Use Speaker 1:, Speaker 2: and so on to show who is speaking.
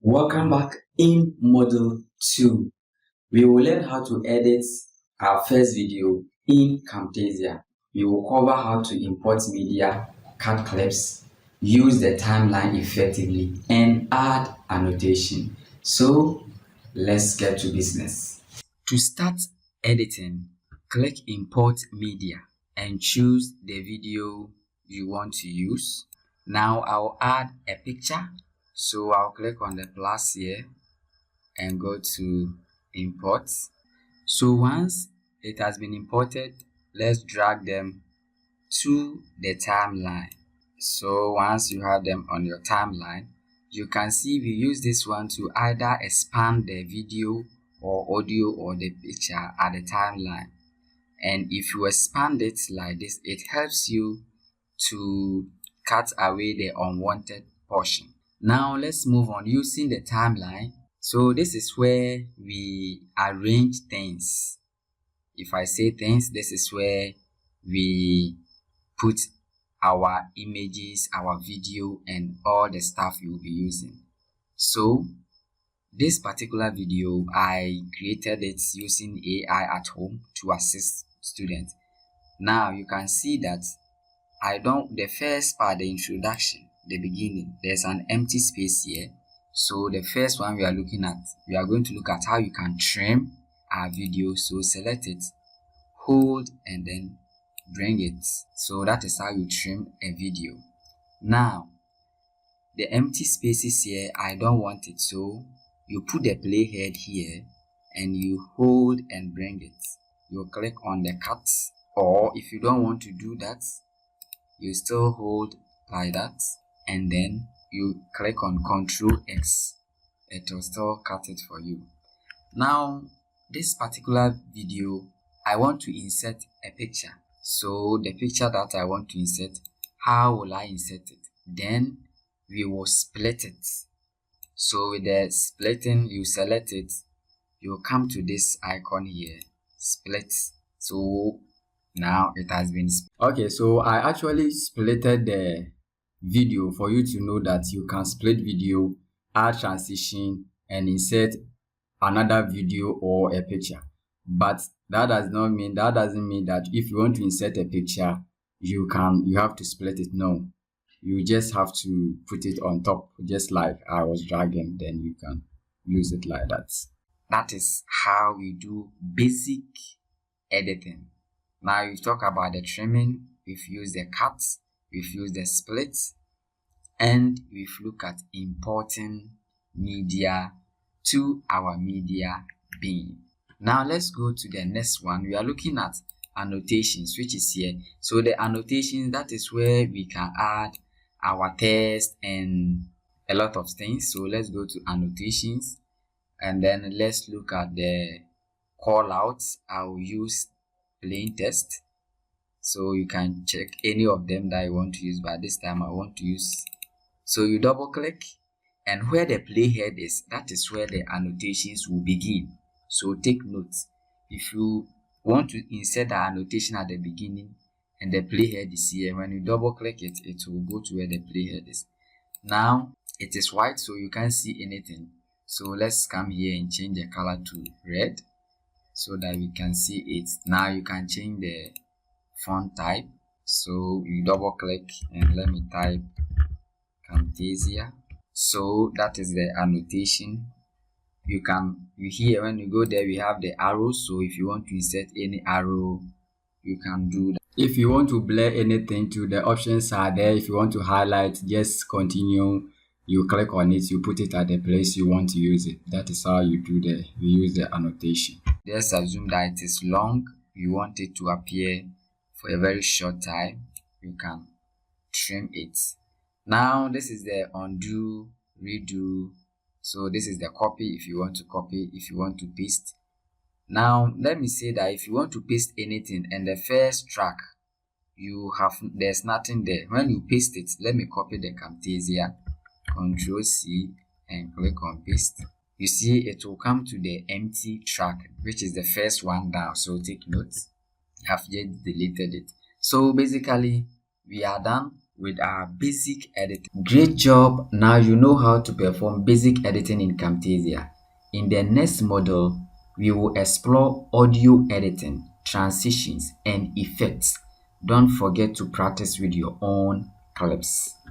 Speaker 1: Welcome back in Module 2. We will learn how to edit our first video in Camtasia. We will cover how to import media, cut clips, use the timeline effectively, and add annotation. So let's get to business. To start editing, click Import Media and choose the video you want to use. Now I'll add a picture. So I'll click on the plus here and go to import. So once it has been imported, let's drag them to the timeline. So once you have them on your timeline, you can see we use this one to either expand the video or audio or the picture at the timeline. And if you expand it like this, it helps you to cut away the unwanted portion. Now let's move on using the timeline. So this is where we arrange things. If I say things, this is where we put our images, our video, and all the stuff you'll be using. So this particular video, I created it using AI at home to assist students. Now you can see that the first part, the introduction, the beginning, there's an empty space here. So the first one we are going to look at how you can trim our video. So select it, hold, and then bring it. So that is how you trim a video. Now the empty spaces here, I don't want it, so you put the playhead here and you hold and bring it. You click on the cut, or if you don't want to do that, you still hold like that and then you click on Ctrl X. It will still cut it for you. Now this particular video, I want to insert a picture. So the picture that I want to insert, how will I insert it? Then we will split it. So with the splitting, you select it, you come to this icon here, split. So now it has been okay. So I actually splitted the video for you to know that you can split video, add transition, and insert another video or a picture. But that doesn't mean that if you want to insert a picture, you have to split it. No, you just have to put it on top, just like I was dragging, then you can use it like that. That is how we do basic editing. Now we've talked about the trimming, we've used the cuts, we've used the splits, and we've looked at importing media to our media bin. Now let's go to the next one. We are looking at annotations, which is here. So the annotations, that is where we can add our text and a lot of things. So let's go to annotations and then let's look at the callouts. I'll use plain text, so you can check any of them that you want to use, but this time I want to use. So you double click, and where the playhead is, that is where the annotations will begin. So take note, if you want to insert the annotation at the beginning and the playhead is here, when you double click it, it will go to where the playhead is. Now it is white, so you can't see anything. So let's come here and change the color to red so that we can see it. Now you can change the font type. So you double click and let me type Camtasia. So that is the annotation. You here, when you go there, we have the arrows. So if you want to insert any arrow, you can do that. If you want to blur anything too, the options are there. If you want to highlight, just continue. You click on it, you put it at the place you want to use it. That is how you use the annotation. Let's assume that it is long. You want it to appear for a very short time. You can trim it. Now this is the undo, redo. So this is the copy if you want to copy, if you want to paste. Now let me say that if you want to paste anything and the first track there's nothing there, when you paste it, let me copy the Camtasia, Ctrl C and click on paste. You see it will come to the empty track, which is the first one down. So take note, I've just deleted it. So basically we are done with our basic editing. Great job! Now you know how to perform basic editing in Camtasia. In the next module, we will explore audio editing, transitions, and effects. Don't forget to practice with your own clips.